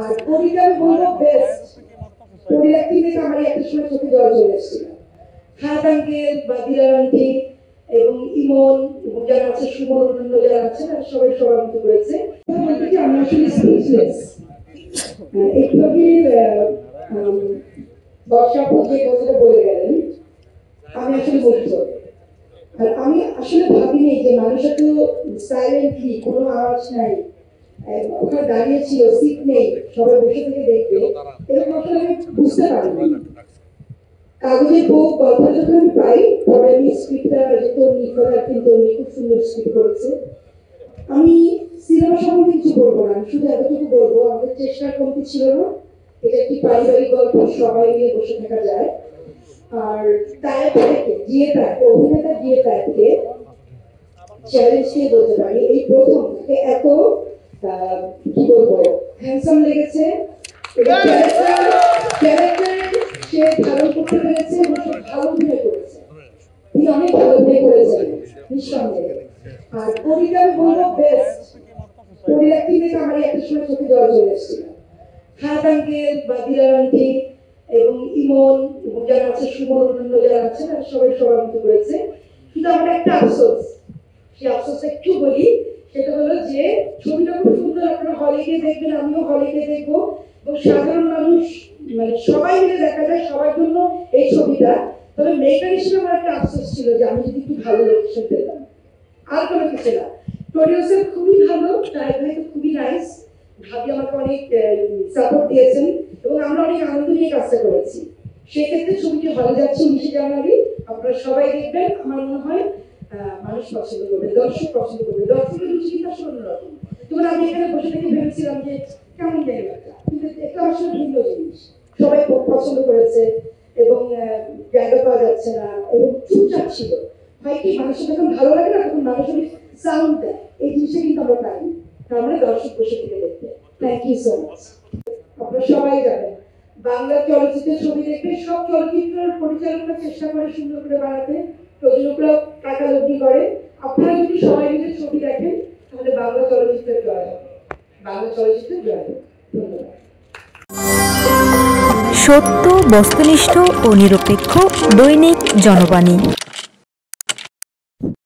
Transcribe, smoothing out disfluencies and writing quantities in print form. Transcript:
আর কবিতা বলবো বেস্ট কবিতা কিনে আমার একটা সময় চোখে জল চলে এসেছিল। খাতাঙ্কে বা দিলারান্তি এবং ইমন এবং যারা আছে সুমন অন্যান্য যারা আছে সবাই সবার মতো করেছে। আমি আসলে স্পিচলেস। একটু আগে বর্ষাপু যে কথাটা বলে গেলেন আমি আসলে মুগ্ধ। আর আমি আসলে ভাবিনি যে মানুষ এত সাইলেন্টলি কোনো আওয়াজ নাই ওখানে দাঁড়িয়ে ছিল, সিট নেই, সবাই বসে থেকে দেখবে, এরকম আসলে আমি বুঝতে পারিনি। কাগজের বই গল্পটা যখন আমি পাই তবে আমি স্ক্রিপ্টটা যেহেতু নিখোঁজ কিন্তু খুব সুন্দর স্ক্রিপ্ট করেছে। আমি সিনেমা সম্বন্ধে কিছু বলবো না, শুধু এতটুকু বলবো আমাদের চেষ্টার কমতি ছিল না। এটা একটি পারিবারিক গল্প, সবাই মিলে বসে থাকা যায়। আর অভিনেতা জিএফকে চ্যালেঞ্জ দিয়ে বলতে পারি এই প্রথম এত কি বলবো হ্যান্ডসাম লেগেছে, সে ভালো করতে পেরেছে এবং সে ভালো অভিনয় করেছে, তিনি অনেক ভালো অভিনয় করেছেন নিঃসন্দেহে। আর কবিতা বলবো বেস্ট কবিতা কিনে আমার একটা সময় চোখে জল চলে এসেছিল। খাতাঙ্কে বা দিলারান্তি এবং ইমন এবং যারা আছে সুমন অন্যান্য যারা আছে সবাই সবার মতো করেছে। কিন্তু আমার একটা আফসোস, সেই আফসোসটা একটু বলি, সেটা হলো যে ছবিটা খুব সুন্দর, আপনারা হলে গিয়ে দেখবেন, আমিও হলে গিয়ে দেখবো এবং সাধারণ মানুষ মানে সবাই মিলে দেখা যায় সবার জন্য এই ছবিটা। তবে মেকার হিসেবে আমার একটা আফসোস ছিল যে আমি যদি একটু ভালো লোকেশন পেতাম, আর কোনো কিছু না। প্রডিউসার খুবই ভালো, ভাই খুবই নাইস, ভাবি আমাকে অনেক সাপোর্ট দিয়েছেন এবং আমরা অনেক আনন্দ নিয়ে কাজটা করেছি। সেক্ষেত্রে ছবিটি হলে যাচ্ছে 19 জানুয়ারি, আপনারা সবাই দেখবেন। আমার মনে হয় মানুষ পছন্দ করবে, দর্শক পছন্দ করবে, দর্শকের রুচি কিন্তু আসলে অন্যরকম। যেমন আমি এখানে বসে থেকে ভেবেছিলাম যে কেমন জায়গাটা, কিন্তু এটা আসলে ভিন্ন জিনিস, সবাই খুব পছন্দ করেছে এবং জায়গা পাওয়া যাচ্ছে না এবং চুপচাপ ছিল। হয় কি মানুষের যখন ভালো লাগে না তখন মানুষ অনেক সাউন্ড দেয়, এই জিনিসটা কিন্তু আমরা পাই, তার মানে দর্শক বসে থেকে দেখতে। Thank you so much. আপনারা সবাই জানেন বাংলা চলচ্চিত্রের ছবি দেখবে, সব চলচ্চিত্রের পরিচালকরা চেষ্টা করে সুন্দর করে বানাতে, প্রযোজকরা টাকা লব্ধি করে। আপনারা যদি সবাই মিলে ছবি দেখেন তাহলে বাংলা চলচ্চিত্রের জয় হবে, বাংলা চলচ্চিত্রের জয় হবে। ধন্যবাদ। সত্য, বস্তুনিষ্ঠ ও নিরপেক্ষ দৈনিক জনবাণী।